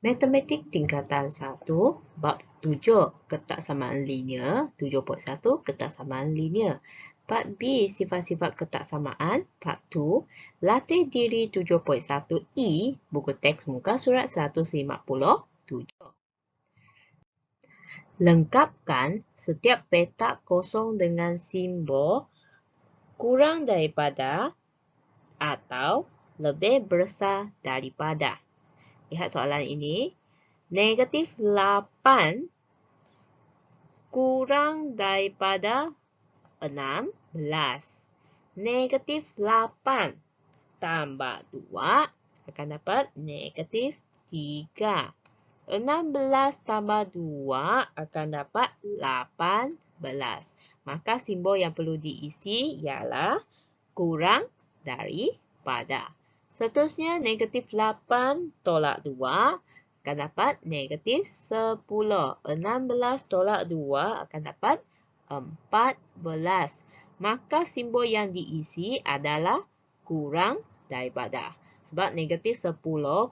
Matematik tingkatan 1, bab 7, ketaksamaan linear, 7.1, ketaksamaan linear. Part B, sifat-sifat ketaksamaan, Part 2, latih diri 7.1E, buku teks muka surat 157. Lengkapkan setiap petak kosong dengan simbol kurang daripada atau lebih besar daripada. Lihat soalan ini. Negatif 8 kurang daripada 16. Negatif 8 tambah 2 akan dapat negatif 3. 16 tambah 2 akan dapat 18. Maka simbol yang perlu diisi ialah kurang daripada. Seterusnya, negatif 8 tolak 2 akan dapat negatif 10. 16 tolak 2 akan dapat 14. Maka simbol yang diisi adalah kurang daripada. Sebab negatif 10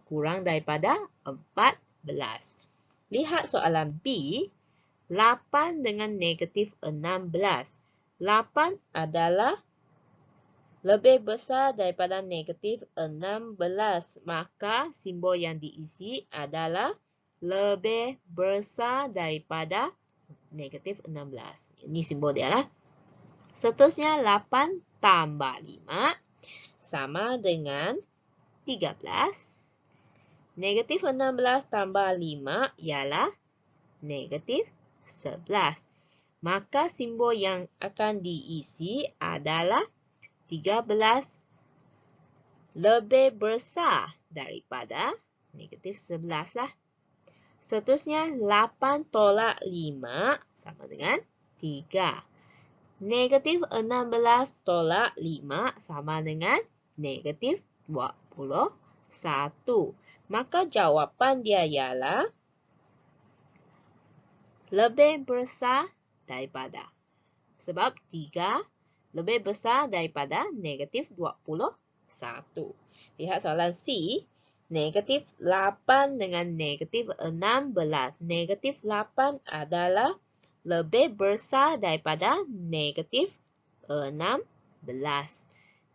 kurang daripada 14. Lihat soalan B. 8 dengan negatif 16. 8 adalah lebih besar daripada negatif 16. Maka simbol yang diisi adalah lebih besar daripada negatif 16. Ini simbol dia lah. Seterusnya 8 tambah 5 sama dengan 13. Negatif 16 tambah 5 ialah negatif 11. Maka simbol yang akan diisi adalah 13 lebih besar daripada negatif 11 lah. Seterusnya 8 tolak 5 sama dengan 3. Negatif 16 tolak 5 sama dengan negatif 21. Maka jawapan dia ialah lebih besar daripada. Sebab 3 lebih besar daripada negatif 21. Lihat soalan C. Negatif 8 dengan negatif 16. Negatif 8 adalah lebih besar daripada negatif 16.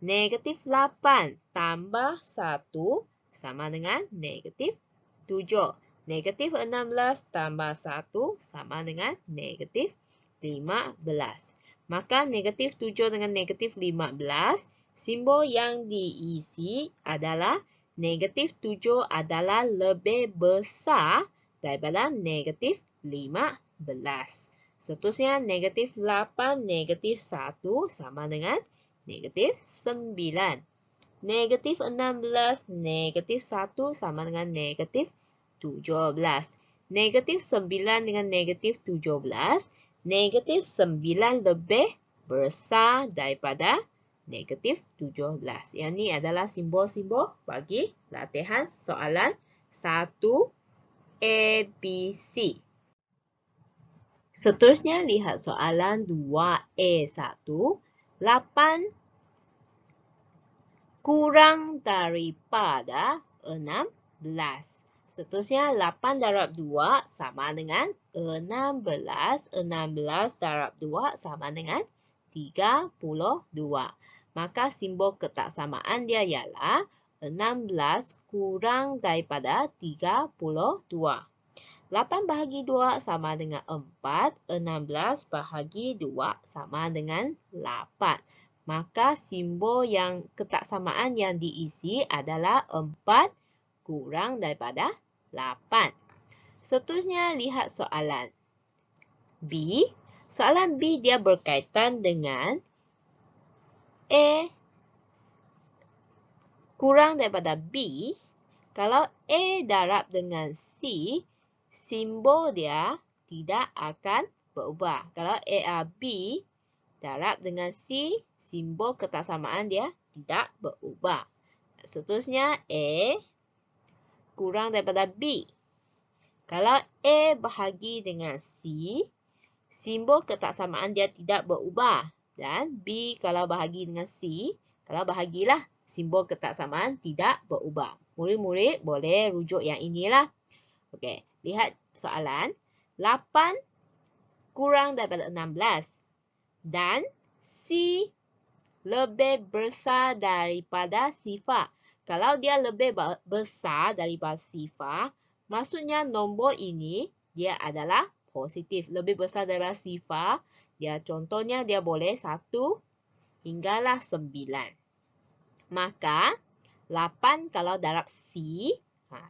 Negatif 8 tambah 1 sama dengan negatif 7. Negatif 16 tambah 1 sama dengan negatif 15. Maka negatif 7 dengan negatif 15, simbol yang diisi adalah negatif 7 adalah lebih besar daripada negatif 15. Seterusnya negatif 8, negatif 1 sama dengan negatif 9. Negatif 16, negatif 1 sama dengan negatif 17. Negatif 9 dengan negatif 17. Negatif 9 lebih besar daripada negatif 17. Yang ini adalah simbol-simbol bagi latihan soalan 1 ABC. Seterusnya, lihat soalan 2A1. 8 kurang daripada 16. Seterusnya, 8 darab 2 sama dengan 16. 16 darab 2 sama dengan 32. Maka simbol ketaksamaan dia ialah 16 kurang daripada 32. 8 bahagi 2 sama dengan 4. 16 bahagi 2 sama dengan 8. Maka simbol yang ketaksamaan yang diisi adalah 4 kurang daripada 8. Seterusnya, lihat soalan B. Soalan B dia berkaitan dengan A kurang daripada B. Kalau A darab dengan C, simbol dia tidak akan berubah. Kalau A-B darab dengan C, simbol ketaksamaan dia tidak berubah. Seterusnya, A kurang daripada B. Kalau A bahagi dengan C, simbol ketaksamaan dia tidak berubah. Dan B kalau bahagi dengan C, kalau bahagilah, simbol ketaksamaan tidak berubah. Murid-murid boleh rujuk yang inilah. Okey, lihat soalan. 8 kurang daripada 16. Dan C lebih besar daripada sifar. Kalau dia lebih besar daripada sifar, maksudnya nombor ini dia adalah positif. Lebih besar daripada sifar, contohnya dia boleh 1 hinggalah 9. Maka 8 kalau darab C,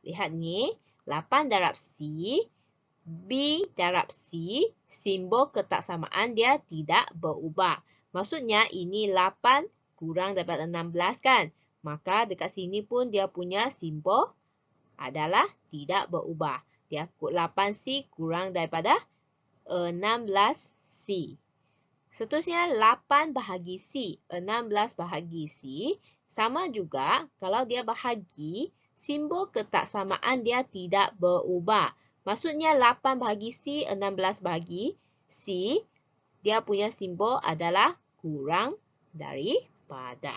lihat ni, 8 darab C, B darab C, simbol ketaksamaan dia tidak berubah. Maksudnya ini 8 kurang daripada 16 kan? Maka dekat sini pun dia punya simbol adalah tidak berubah. Dia 8C kurang daripada 16C. Seterusnya 8 bahagi C, 16 bahagi C. Sama juga kalau dia bahagi, simbol ketaksamaan dia tidak berubah. Maksudnya 8 bahagi C, 16 bahagi C, dia punya simbol adalah kurang daripada.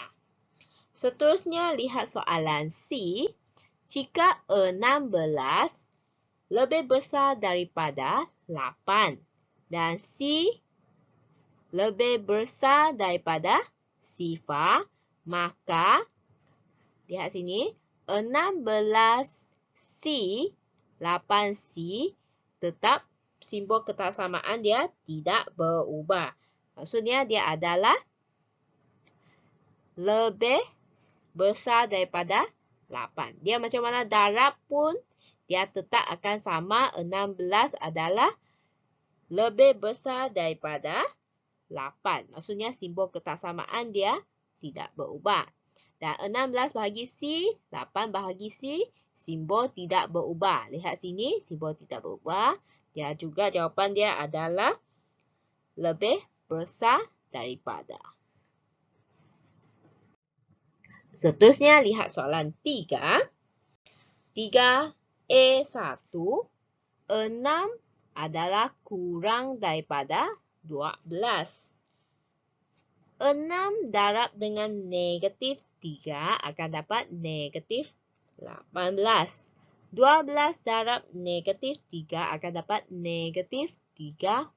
Seterusnya lihat soalan C. Jika 16 lebih besar daripada 8 dan C lebih besar daripada sifar, maka lihat sini 16C 8C tetap simbol ketaksamaan dia tidak berubah. Maksudnya dia adalah lebih besar daripada 8. Dia macam mana darab pun dia tetap akan sama. 16 adalah lebih besar daripada 8. Maksudnya simbol ketaksamaan dia tidak berubah. Dan 16 bahagi C, 8 bahagi C, simbol tidak berubah. Lihat sini, simbol tidak berubah. Dia juga jawapan dia adalah lebih besar daripada. Seterusnya, lihat soalan 3. 3A1, 6 adalah kurang daripada 12. 6 darab dengan negatif 3 akan dapat negatif 18. 12 darab negatif 3 akan dapat negatif 36.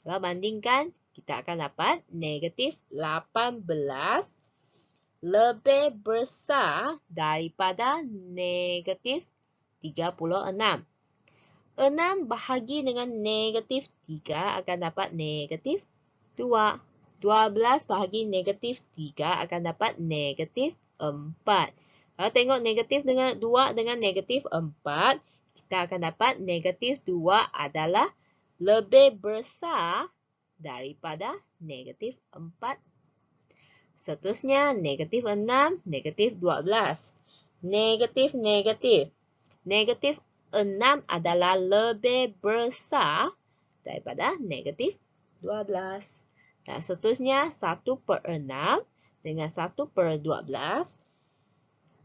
Kalau bandingkan, kita akan dapat negatif 18 lebih besar daripada negatif 36. 6 bahagi dengan negatif 3 akan dapat negatif 2. 12 bahagi negatif 3 akan dapat negatif 4. Kalau tengok negatif dengan 2 dengan negatif 4, kita akan dapat negatif 2 adalah lebih besar daripada negatif 4. Seterusnya, negatif 6, negatif 12. Negatif, negatif. Negatif 6 adalah lebih besar daripada negatif 12. Dan seterusnya, 1/6 dengan 1/12.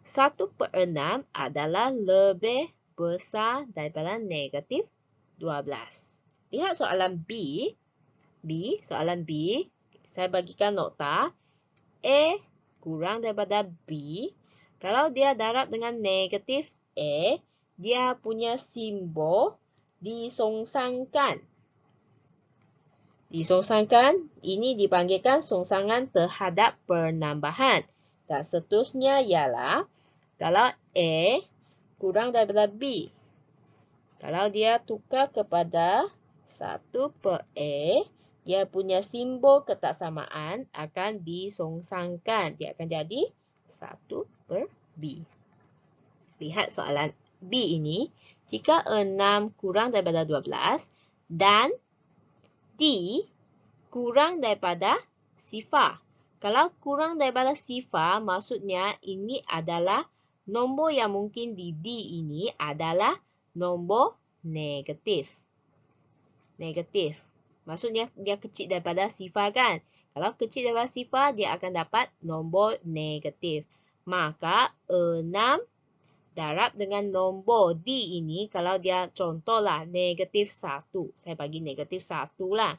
1/6 adalah lebih besar daripada negatif 12. Lihat soalan B. Soalan B. Saya bagikan nota. A kurang daripada B. Kalau dia darab dengan negatif A, dia punya simbol disongsangkan. Disongsangkan, ini dipanggilkan songsangan terhadap penambahan. Dan seterusnya ialah, kalau A kurang daripada B, kalau dia tukar kepada 1/A, dia punya simbol ketaksamaan akan disongsangkan. Dia akan jadi 1/B. Lihat soalan B ini. Jika 6 kurang daripada 12 dan D kurang daripada sifar. Kalau kurang daripada sifar, maksudnya ini adalah nombor yang mungkin di D ini adalah nombor negatif. Negatif. Maksudnya dia kecil daripada sifar kan? Kalau kecil daripada sifar, dia akan dapat nombor negatif. Maka 6 darab dengan nombor D ini, kalau dia contohlah negatif 1. Saya bagi negatif 1 lah.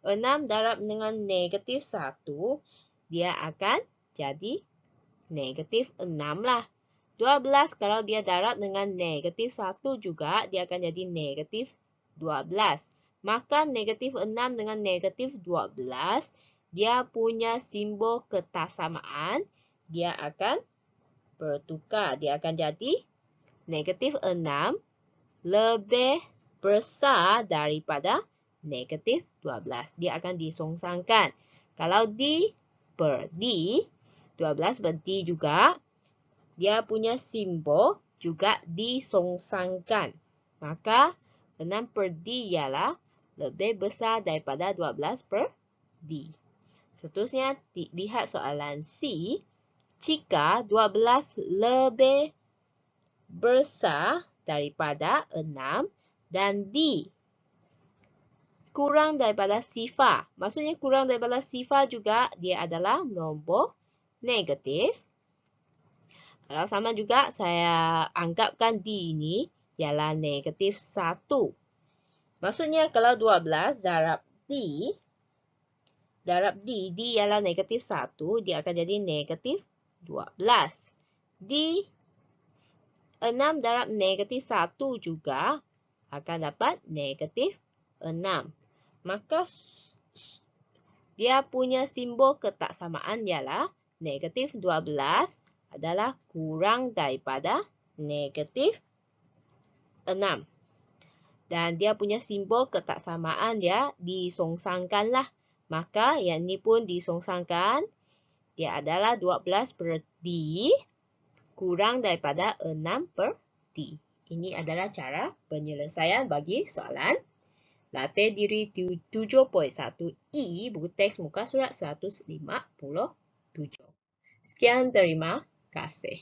6 darab dengan negatif 1, dia akan jadi negatif 6 lah. 12 kalau dia darab dengan negatif 1 juga, dia akan jadi negatif 12. Maka negatif 6 dengan negatif 12, dia punya simbol ketaksamaan, dia akan bertukar. Dia akan jadi negatif 6 lebih besar daripada negatif 12. Dia akan disongsangkan. Kalau D per D, 12 per D juga, dia punya simbol juga disongsangkan. Maka 6 per D ialah lebih besar daripada 12 per D. Seterusnya, lihat soalan C. Jika 12 lebih besar daripada 6 dan D kurang daripada sifar. Maksudnya kurang daripada sifar juga dia adalah nombor negatif. Kalau sama juga saya anggapkan D ini ialah negatif 1. Maksudnya kalau 12 darab D ialah negatif 1, dia akan jadi negatif 12. D 6 darab negatif 1 juga akan dapat negatif 6. Maka dia punya simbol ketaksamaan ialah negatif 12 adalah kurang daripada negatif 6. Dan dia punya simbol ketaksamaan dia disongsangkanlah. Maka yang ini pun disongsangkan. Dia adalah 12 per D kurang daripada 6 per D. Ini adalah cara penyelesaian bagi soalan latih diri 7.1i buku teks muka surat 157. Sekian, terima kasih.